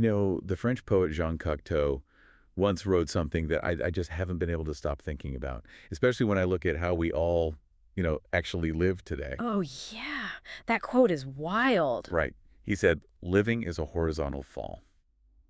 The French poet Jean Cocteau once wrote something that I just haven't been able to stop thinking about, especially when I look at how we all, actually live today. Oh, yeah. That quote is wild. Right. He said, living is a horizontal fall.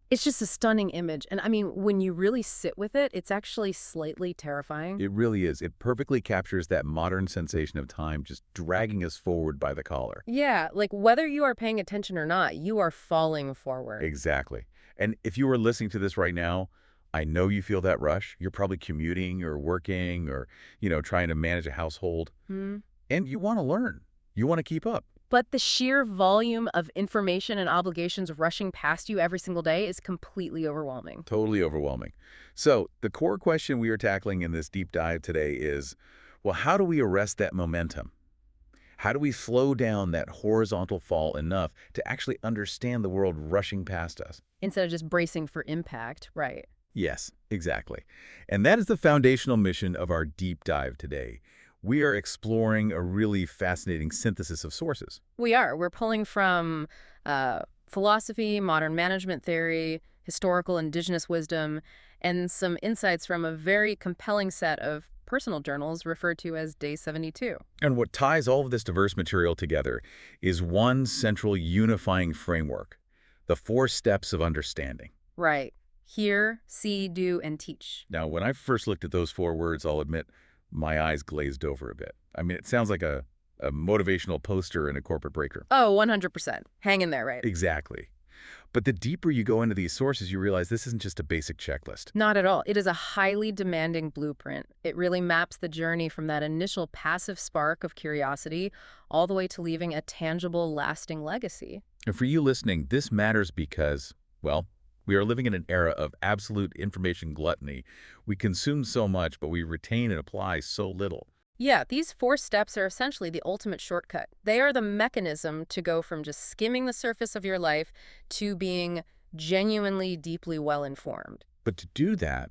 It's just a stunning image. And I mean, when you really sit with it, it's actually slightly terrifying. It really is. It perfectly captures that modern sensation of time just dragging us forward by the collar. Yeah, like whether you are paying attention or not, you are falling forward. Exactly. And if you were listening to this right now, I know you feel that rush. You're probably commuting or working or, trying to manage a household. Hmm. And you want to learn. You want to keep up. But the sheer volume of information and obligations rushing past you every single day is completely overwhelming. Totally overwhelming. So the core question we are tackling in this deep dive today is, well, how do we arrest that momentum? How do we slow down that horizontal fall enough to actually understand the world rushing past us? Instead of just bracing for impact, right? Yes, exactly. And that is the foundational mission of our deep dive today. We are exploring a really fascinating synthesis of sources. We are. We're pulling from philosophy, modern management theory, historical indigenous wisdom, and some insights from a very compelling set of personal journals referred to as Day 72. And what ties all of this diverse material together is one central unifying framework, the 4 steps of understanding. Right. Hear, see, do, and teach. Now, when I first looked at those 4 words, I'll admit my eyes glazed over a bit. I mean, it sounds like a motivational poster in a corporate breaker. Oh, 100%. Hang in there, right? Exactly. But the deeper you go into these sources, you realize this isn't just a basic checklist. Not at all. It is a highly demanding blueprint. It really maps the journey from that initial passive spark of curiosity all the way to leaving a tangible, lasting legacy. And for you listening, this matters because, well, we are living in an era of absolute information gluttony. We consume so much, but we retain and apply so little. Yeah, these 4 steps are essentially the ultimate shortcut. They are the mechanism to go from just skimming the surface of your life to being genuinely deeply well-informed. But to do that,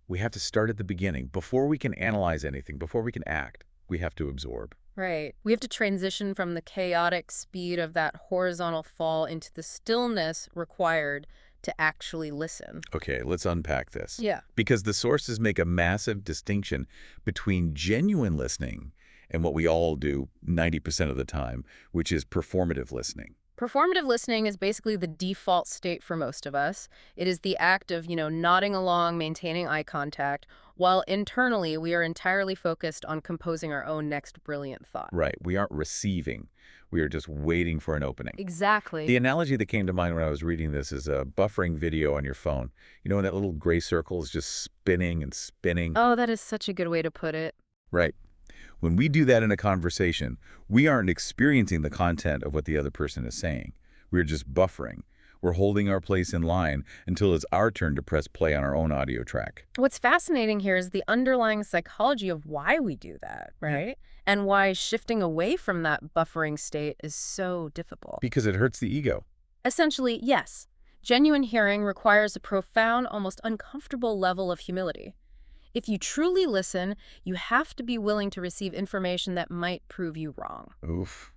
we have to start at the beginning. Before we can analyze anything, before we can act, we have to absorb. Right. We have to transition from the chaotic speed of that horizontal fall into the stillness required to actually listen. Okay, let's unpack this. Yeah. Because the sources make a massive distinction between genuine listening and what we all do 90% of the time, which is performative listening. Performative listening is basically the default state for most of us. It is the act of, nodding along, maintaining eye contact, while internally we are entirely focused on composing our own next brilliant thought. Right, we aren't receiving. We are just waiting for an opening. Exactly. The analogy that came to mind when I was reading this is a buffering video on your phone. When that little gray circle is just spinning and spinning. Oh, that is such a good way to put it. Right. When we do that in a conversation, we aren't experiencing the content of what the other person is saying. We're just buffering. We're holding our place in line until it's our turn to press play on our own audio track. What's fascinating here is the underlying psychology of why we do that, right? And why shifting away from that buffering state is so difficult. Because it hurts the ego. Essentially, yes. Genuine hearing requires a profound, almost uncomfortable level of humility. If you truly listen, you have to be willing to receive information that might prove you wrong. Oof.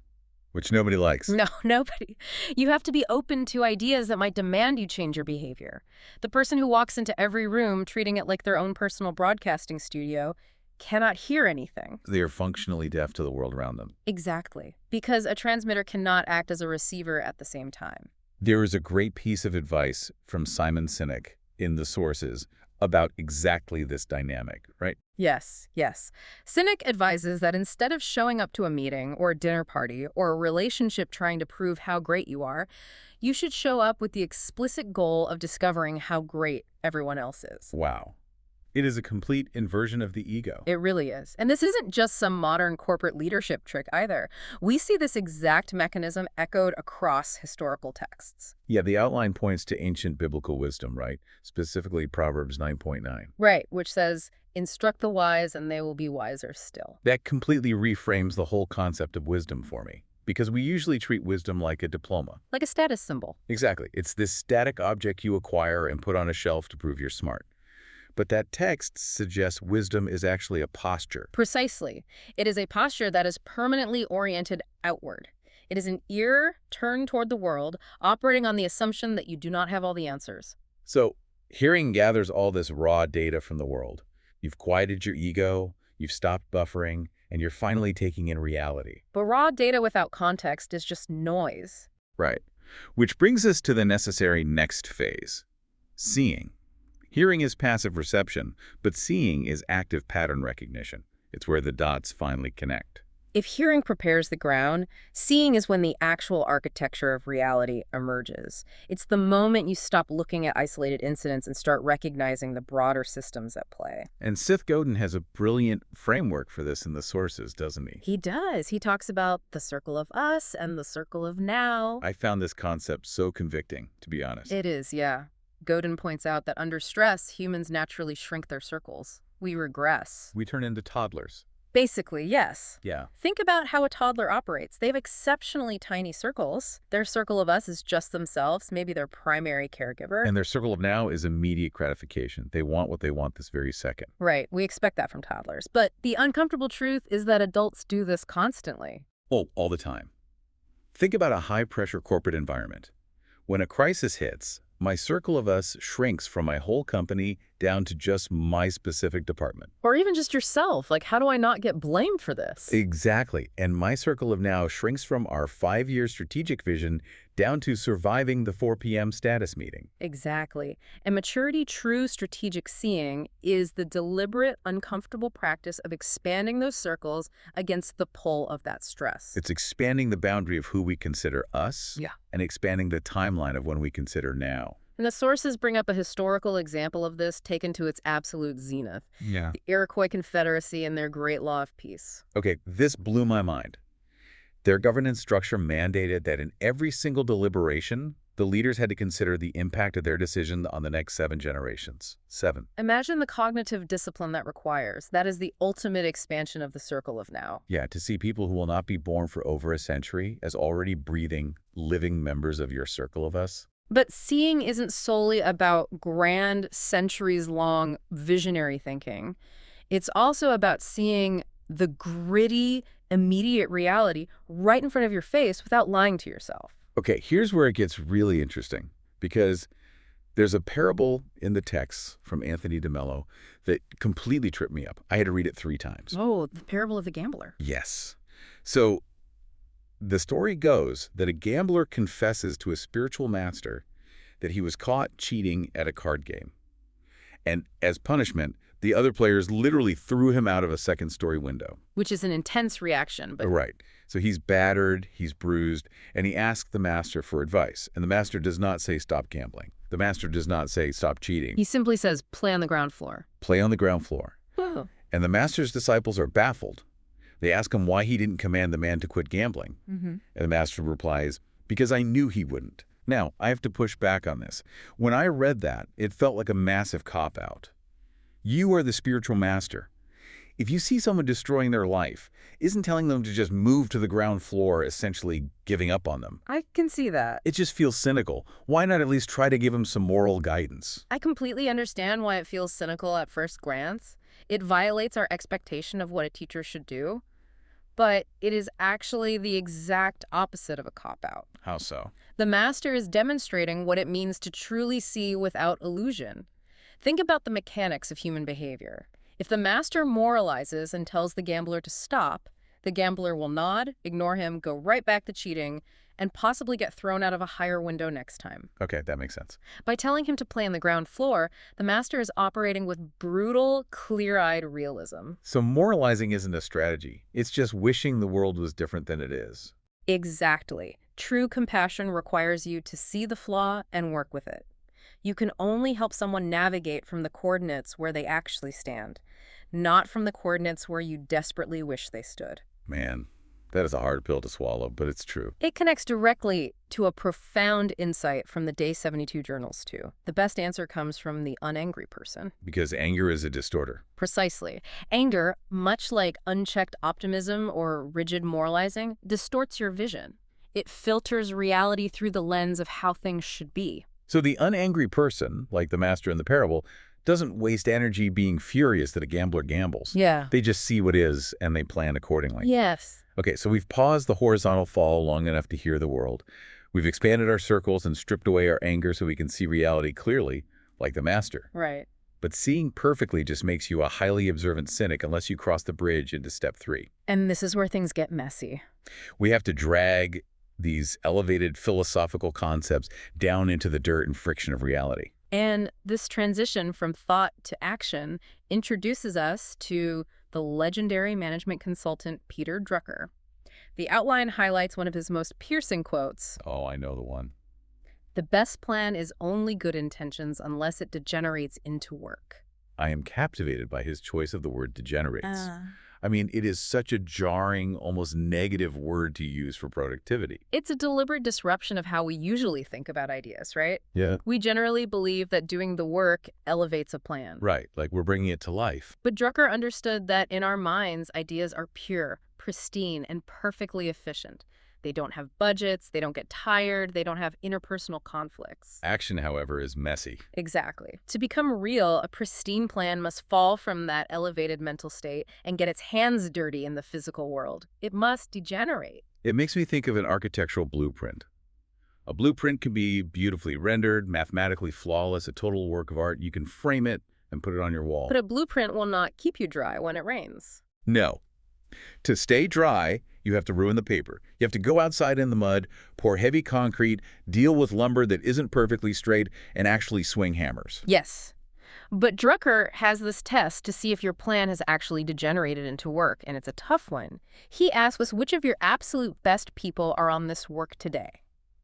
Which nobody likes. No, nobody. You have to be open to ideas that might demand you change your behavior. The person who walks into every room treating it like their own personal broadcasting studio cannot hear anything. They are functionally deaf to the world around them. Exactly. Because a transmitter cannot act as a receiver at the same time. There is a great piece of advice from Simon Sinek in the sources about exactly this dynamic, right? Yes, yes. Sinek advises that instead of showing up to a meeting or a dinner party or a relationship trying to prove how great you are, you should show up with the explicit goal of discovering how great everyone else is. Wow. It is a complete inversion of the ego. It really is. And this isn't just some modern corporate leadership trick either. We see this exact mechanism echoed across historical texts. Yeah, the outline points to ancient biblical wisdom, right? Specifically Proverbs 9.9. Right, which says, instruct the wise and they will be wiser still. That completely reframes the whole concept of wisdom for me, because we usually treat wisdom like a diploma. Like a status symbol. Exactly. It's this static object you acquire and put on a shelf to prove you're smart. But that text suggests wisdom is actually a posture. Precisely. It is a posture that is permanently oriented outward. It is an ear turned toward the world, operating on the assumption that you do not have all the answers. So hearing gathers all this raw data from the world. You've quieted your ego, you've stopped buffering, and you're finally taking in reality. But raw data without context is just noise. Right. Which brings us to the necessary next phase, seeing. Hearing is passive reception, but seeing is active pattern recognition. It's where the dots finally connect. If hearing prepares the ground, seeing is when the actual architecture of reality emerges. It's the moment you stop looking at isolated incidents and start recognizing the broader systems at play. And Seth Godin has a brilliant framework for this in the sources, doesn't he? He does. He talks about the circle of us and the circle of now. I found this concept so convicting, to be honest. It is, yeah. Godin points out that under stress, humans naturally shrink their circles. We regress. We turn into toddlers. Basically, yes. Yeah. Think about how a toddler operates. They have exceptionally tiny circles. Their circle of us is just themselves, maybe their primary caregiver. And their circle of now is immediate gratification. They want what they want this very second. Right, we expect that from toddlers. But the uncomfortable truth is that adults do this constantly. Oh, all the time. Think about a high-pressure corporate environment. When a crisis hits, my circle of us shrinks from my whole company down to just my specific department. Or even just yourself. Like, how do I not get blamed for this? Exactly. And my circle of now shrinks from our 5-year strategic vision down to surviving the 4 p.m. status meeting. Exactly. And maturity, true strategic seeing is the deliberate, uncomfortable practice of expanding those circles against the pull of that stress. It's expanding the boundary of who we consider us and expanding the timeline of when we consider now. And the sources bring up a historical example of this taken to its absolute zenith. Yeah. The Iroquois Confederacy and their Great Law of Peace. Okay, this blew my mind. Their governance structure mandated that in every single deliberation, the leaders had to consider the impact of their decision on the next 7 generations. 7. Imagine the cognitive discipline that requires. That is the ultimate expansion of the circle of now. Yeah, to see people who will not be born for over a century as already breathing, living members of your circle of us. But seeing isn't solely about grand, centuries-long visionary thinking. It's also about seeing the gritty, immediate reality right in front of your face without lying to yourself. Okay, here's where it gets really interesting, because there's a parable in the text from Anthony DeMello that completely tripped me up. I had to read it 3 times. Oh, the parable of the gambler. Yes. So the story goes that a gambler confesses to a spiritual master that he was caught cheating at a card game. And as punishment, the other players literally threw him out of a 2nd-story window. Which is an intense reaction, but... Right. So he's battered, he's bruised, and he asks the master for advice. And the master does not say stop gambling. The master does not say stop cheating. He simply says play on the ground floor. Play on the ground floor. Oh. And the master's disciples are baffled. They ask him why he didn't command the man to quit gambling. And the master replies, because I knew he wouldn't. Now, I have to push back on this. When I read that, it felt like a massive cop-out. You are the spiritual master. If you see someone destroying their life, isn't telling them to just move to the ground floor essentially giving up on them? I can see that. It just feels cynical. Why not at least try to give them some moral guidance? I completely understand why it feels cynical at first glance. It violates our expectation of what a teacher should do. But it is actually the exact opposite of a cop-out. How so? The master is demonstrating what it means to truly see without illusion. Think about the mechanics of human behavior. If the master moralizes and tells the gambler to stop, the gambler will nod, ignore him, go right back to cheating, and possibly get thrown out of a higher window next time. Okay, that makes sense. By telling him to play on the ground floor, the master is operating with brutal, clear-eyed realism. So moralizing isn't a strategy. It's just wishing the world was different than it is. Exactly. True compassion requires you to see the flaw and work with it. You can only help someone navigate from the coordinates where they actually stand, not from the coordinates where you desperately wish they stood. Man, that is a hard pill to swallow, but it's true. It connects directly to a profound insight from the Day 72 journals, too. The best answer comes from the unangry person. Because anger is a distorter. Precisely. Anger, much like unchecked optimism or rigid moralizing, distorts your vision. It filters reality through the lens of how things should be. So the unangry person, like the master in the parable, doesn't waste energy being furious that a gambler gambles. Yeah. They just see what is, and they plan accordingly. Yes. Okay, so we've paused the horizontal fall long enough to hear the world. We've expanded our circles and stripped away our anger so we can see reality clearly, like the master. Right. But seeing perfectly just makes you a highly observant cynic unless you cross the bridge into step 3. And this is where things get messy. We have to drag these elevated philosophical concepts down into the dirt and friction of reality. And this transition from thought to action introduces us to the legendary management consultant Peter Drucker. The outline highlights one of his most piercing quotes. Oh, I know the one. The best plan is only good intentions unless it degenerates into work. I am captivated by his choice of the word degenerates. I mean, it is such a jarring, almost negative word to use for productivity. It's a deliberate disruption of how we usually think about ideas, right? Yeah. We generally believe that doing the work elevates a plan. Right, like we're bringing it to life. But Drucker understood that in our minds, ideas are pure, pristine, and perfectly efficient. They don't have budgets, they don't get tired, they don't have interpersonal conflicts. Action, however, is messy. Exactly. To become real, a pristine plan must fall from that elevated mental state and get its hands dirty in the physical world. It must degenerate. It makes me think of an architectural blueprint. A blueprint can be beautifully rendered, mathematically flawless, a total work of art. You can frame it and put it on your wall. But a blueprint will not keep you dry when it rains. No. To stay dry, you have to ruin the paper. You have to go outside in the mud, pour heavy concrete, deal with lumber that isn't perfectly straight, and actually swing hammers. Yes. But Drucker has this test to see if your plan has actually degenerated into work, and it's a tough one. He asks us which of your absolute best people are on this work today.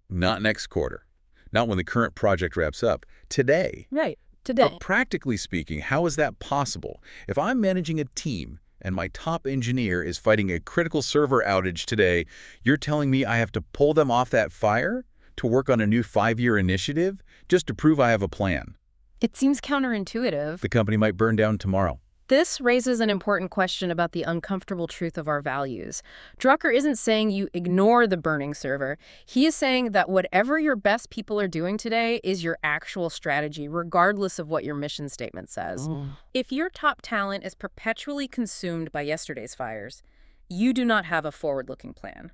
Not next quarter. Not when the current project wraps up. Today. Right. Today. But practically speaking, how is that possible? If I'm managing a team and my top engineer is fighting a critical server outage today, you're telling me I have to pull them off that fire to work on a new 5-year initiative just to prove I have a plan? It seems counterintuitive. The company might burn down tomorrow. This raises an important question about the uncomfortable truth of our values. Drucker isn't saying you ignore the burning server. He is saying that whatever your best people are doing today is your actual strategy, regardless of what your mission statement says. If your top talent is perpetually consumed by yesterday's fires, you do not have a forward-looking plan.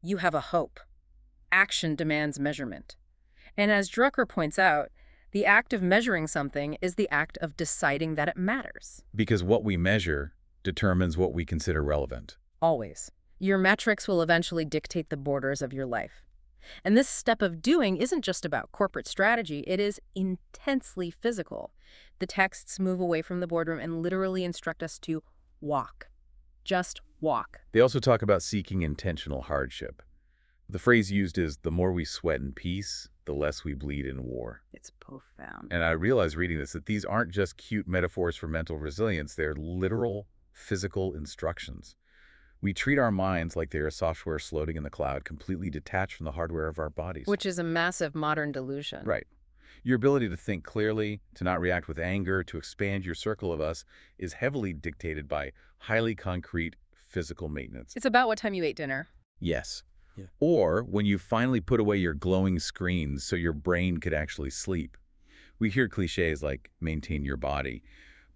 You have a hope. Action demands measurement. And as Drucker points out, the act of measuring something is the act of deciding that it matters. Because what we measure determines what we consider relevant. Always. Your metrics will eventually dictate the borders of your life. And this step of doing isn't just about corporate strategy, it is intensely physical. The texts move away from the boardroom and literally instruct us to walk. Just walk. They also talk about seeking intentional hardship. The phrase used is, the more we sweat in peace, the less we bleed in war. It's profound. And I realized reading this that these aren't just cute metaphors for mental resilience, they're literal, physical instructions. We treat our minds like they are software floating in the cloud, completely detached from the hardware of our bodies. Which is a massive modern delusion. Right. Your ability to think clearly, to not react with anger, to expand your circle of us is heavily dictated by highly concrete physical maintenance. It's about what time you ate dinner. Yes. Or when you finally put away your glowing screens so your brain could actually sleep. We hear cliches like maintain your body,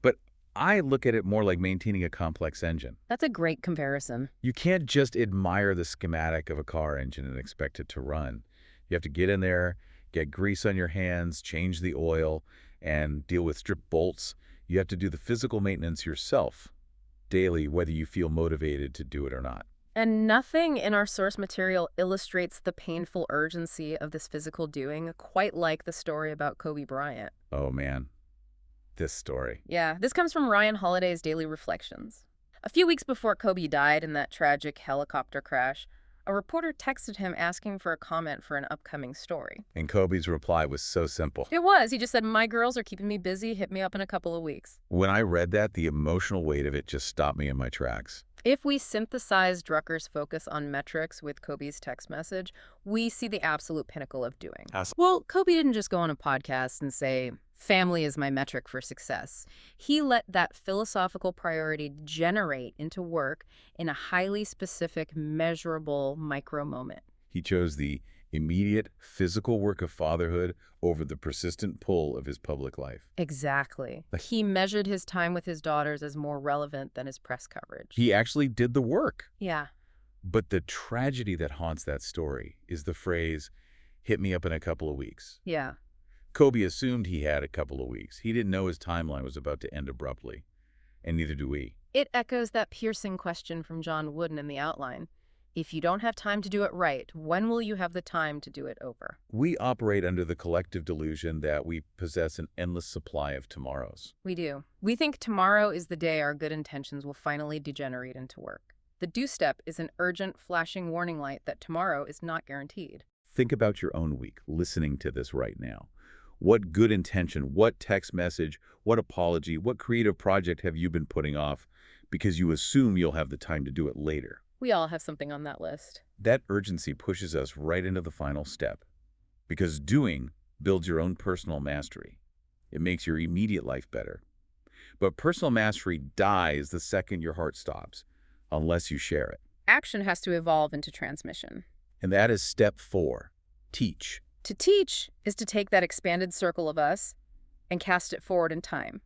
but I look at it more like maintaining a complex engine. That's a great comparison. You can't just admire the schematic of a car engine and expect it to run. You have to get in there, get grease on your hands, change the oil, and deal with stripped bolts. You have to do the physical maintenance yourself, daily, whether you feel motivated to do it or not. And nothing in our source material illustrates the painful urgency of this physical doing, quite like the story about Kobe Bryant. Oh man, this story. Yeah, this comes from Ryan Holiday's Daily Reflections. A few weeks before Kobe died in that tragic helicopter crash, a reporter texted him asking for a comment for an upcoming story. And Kobe's reply was so simple. It was. He just said, "My girls are keeping me busy. Hit me up in a couple of weeks." When I read that, the emotional weight of it just stopped me in my tracks. If we synthesize Drucker's focus on metrics with Kobe's text message, we see the absolute pinnacle of doing. Well, Kobe didn't just go on a podcast and say, family is my metric for success. He let that philosophical priority generate into work in a highly specific, measurable micro moment. He chose the immediate physical work of fatherhood over the persistent pull of his public life. Exactly. He measured his time with his daughters as more relevant than his press coverage. He actually did the work. Yeah. But the tragedy that haunts that story is the phrase, hit me up in a couple of weeks. Yeah. Kobe assumed he had a couple of weeks. He didn't know his timeline was about to end abruptly, and neither do we. It echoes that piercing question from John Wooden in the outline. If you don't have time to do it right, when will you have the time to do it over? We operate under the collective delusion that we possess an endless supply of tomorrows. We do. We think tomorrow is the day our good intentions will finally degenerate into work. The do step is an urgent, flashing warning light that tomorrow is not guaranteed. Think about your own week, listening to this right now. What good intention, what text message, what apology, what creative project have you been putting off because you assume you'll have the time to do it later? We all have something on that list. That urgency pushes us right into the final step, because doing builds your own personal mastery. It makes your immediate life better. But personal mastery dies the second your heart stops, unless you share it. Action has to evolve into transmission. And that is step 4, teach. To teach is to take that expanded circle of us and cast it forward in time.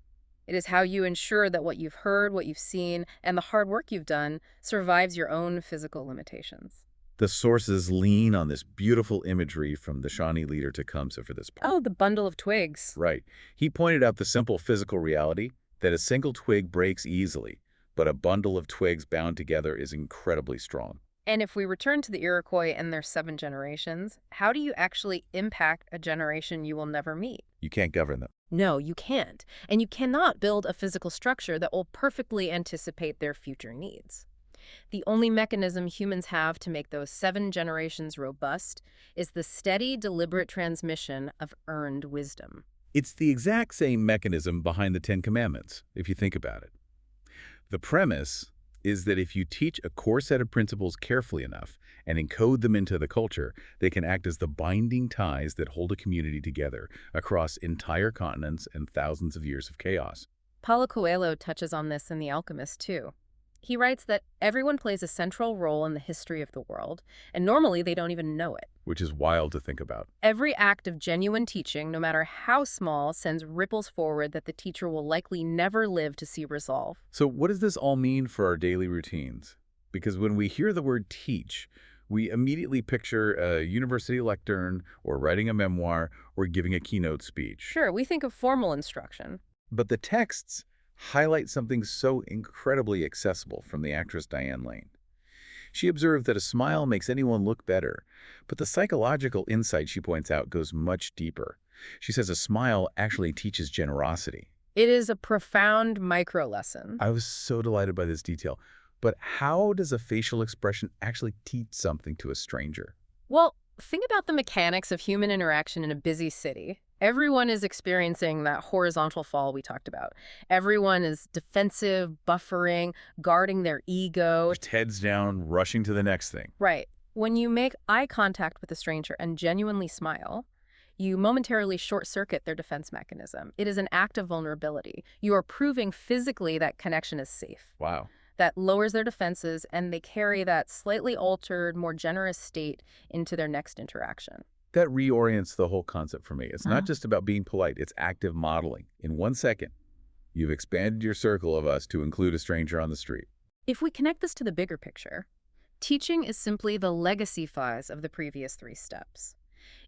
It is how you ensure that what you've heard, what you've seen, and the hard work you've done survives your own physical limitations. The sources lean on this beautiful imagery from the Shawnee leader Tecumseh for this part. Oh, the bundle of twigs. Right. He pointed out the simple physical reality that a single twig breaks easily, but a bundle of twigs bound together is incredibly strong. And if we return to the Iroquois and their 7 generations, how do you actually impact a generation you will never meet? You can't govern them. No, you can't. And you cannot build a physical structure that will perfectly anticipate their future needs. The only mechanism humans have to make those 7 generations robust is the steady, deliberate transmission of earned wisdom. It's the exact same mechanism behind the 10 Commandments, if you think about it. The premise is that if you teach a core set of principles carefully enough and encode them into the culture, they can act as the binding ties that hold a community together across entire continents and thousands of years of chaos. Paulo Coelho touches on this in The Alchemist, too. He writes that everyone plays a central role in the history of the world, and normally they don't even know it. Which is wild to think about. Every act of genuine teaching, no matter how small, sends ripples forward that the teacher will likely never live to see resolve. So what does this all mean for our daily routines? Because when we hear the word teach, we immediately picture a university lectern or writing a memoir or giving a keynote speech. Sure, we think of formal instruction. But the texts highlight something so incredibly accessible from the actress Diane Lane. She observed that a smile makes anyone look better, but the psychological insight she points out goes much deeper. She says a smile actually teaches generosity. It is a profound micro-lesson. I was so delighted by this detail. But how does a facial expression actually teach something to a stranger? Well, think about the mechanics of human interaction in a busy city. Everyone is experiencing that horizontal fall we talked about. Everyone is defensive, buffering, guarding their ego. Just heads down, rushing to the next thing. Right. When you make eye contact with a stranger and genuinely smile, you momentarily short-circuit their defense mechanism. It is an act of vulnerability. You are proving physically that connection is safe. Wow. That lowers their defenses, and they carry that slightly altered, more generous state into their next interaction. That reorients the whole concept for me. It's not just about being polite, it's active modeling. In 1 second, you've expanded your circle of us to include a stranger on the street. If we connect this to the bigger picture, teaching is simply the legacy phase of the previous 3 steps.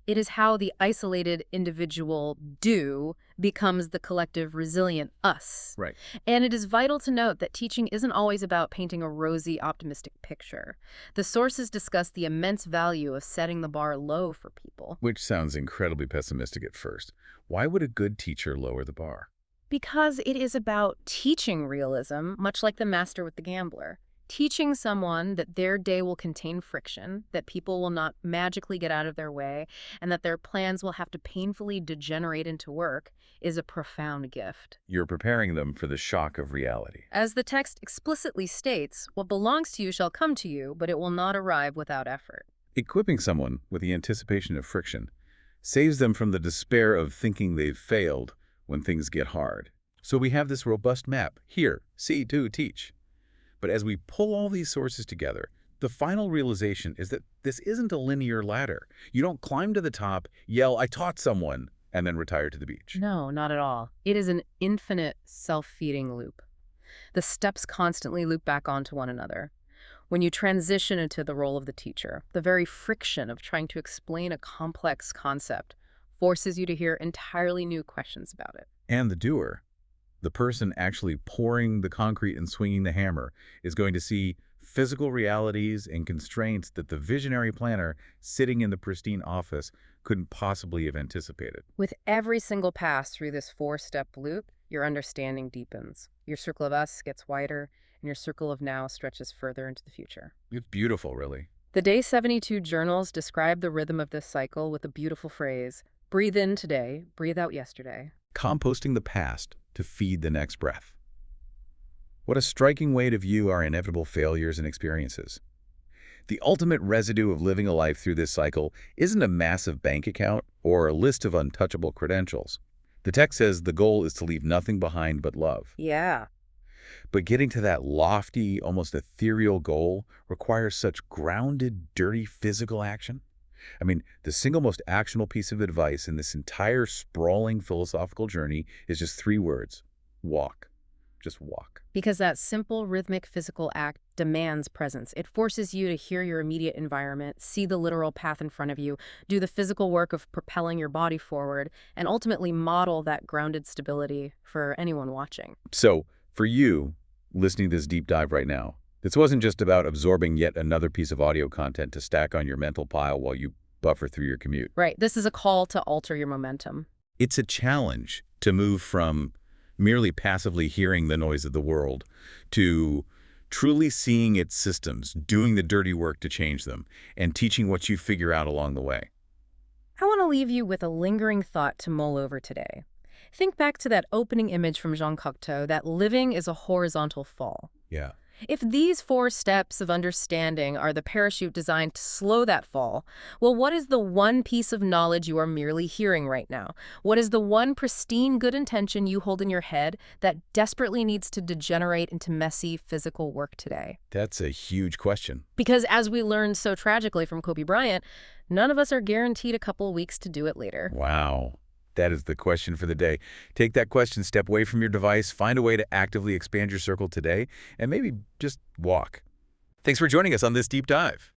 It is how the isolated individual do becomes the collective resilient us. Right. And it is vital to note that teaching isn't always about painting a rosy, optimistic picture. The sources discuss the immense value of setting the bar low for people. Which sounds incredibly pessimistic at first. Why would a good teacher lower the bar? Because it is about teaching realism, much like the master with the gambler. Teaching someone that their day will contain friction, that people will not magically get out of their way, and that their plans will have to painfully degenerate into work is a profound gift. You're preparing them for the shock of reality. As the text explicitly states, what belongs to you shall come to you, but it will not arrive without effort. Equipping someone with the anticipation of friction saves them from the despair of thinking they've failed when things get hard. So we have this robust map. Here, see, do, teach. But as we pull all these sources together, the final realization is that this isn't a linear ladder. You don't climb to the top, yell, "I taught someone," and then retire to the beach. No, not at all. It is an infinite self-feeding loop. The steps constantly loop back onto one another. when you transition into the role of the teacher. The very friction of trying to explain a complex concept forces you to hear entirely new questions about it. And the doer, the person actually pouring the concrete and swinging the hammer, is going to see physical realities and constraints that the visionary planner sitting in the pristine office couldn't possibly have anticipated. With every single pass through this four-step loop, your understanding deepens. Your circle of us gets wider, and your circle of now stretches further into the future. It's beautiful, really. The Day 72 journals describe the rhythm of this cycle with a beautiful phrase: breathe in today, breathe out yesterday. Composting the past to feed the next breath. What a striking way to view our inevitable failures and experiences. The ultimate residue of living a life through this cycle isn't a massive bank account or a list of untouchable credentials. The text says the goal is to leave nothing behind but love. Yeah. But getting to that lofty, almost ethereal goal requires such grounded, dirty physical action. I mean, the single most actionable piece of advice in this entire sprawling philosophical journey is just 3 words: walk. Just walk. Because that simple, rhythmic, physical act demands presence. It forces you to hear your immediate environment, see the literal path in front of you, do the physical work of propelling your body forward, and ultimately model that grounded stability for anyone watching. So, for you, listening to this deep dive right now, this wasn't just about absorbing yet another piece of audio content to stack on your mental pile while you buffer through your commute. Right. This is a call to alter your momentum. It's a challenge to move from merely passively hearing the noise of the world to truly seeing its systems, doing the dirty work to change them, and teaching what you figure out along the way. I want to leave you with a lingering thought to mull over today. Think back to that opening image from Jean Cocteau, that living is a horizontal fall. Yeah. If these 4 steps of understanding are the parachute designed to slow that fall, well, what is the one piece of knowledge you are merely hearing right now? What is the one pristine good intention you hold in your head that desperately needs to degenerate into messy physical work today? That's a huge question. Because as we learned so tragically from Kobe Bryant, none of us are guaranteed a couple weeks to do it later. Wow. That is the question for the day. Take that question, step away from your device, find a way to actively expand your circle today, and maybe just walk. Thanks for joining us on this deep dive.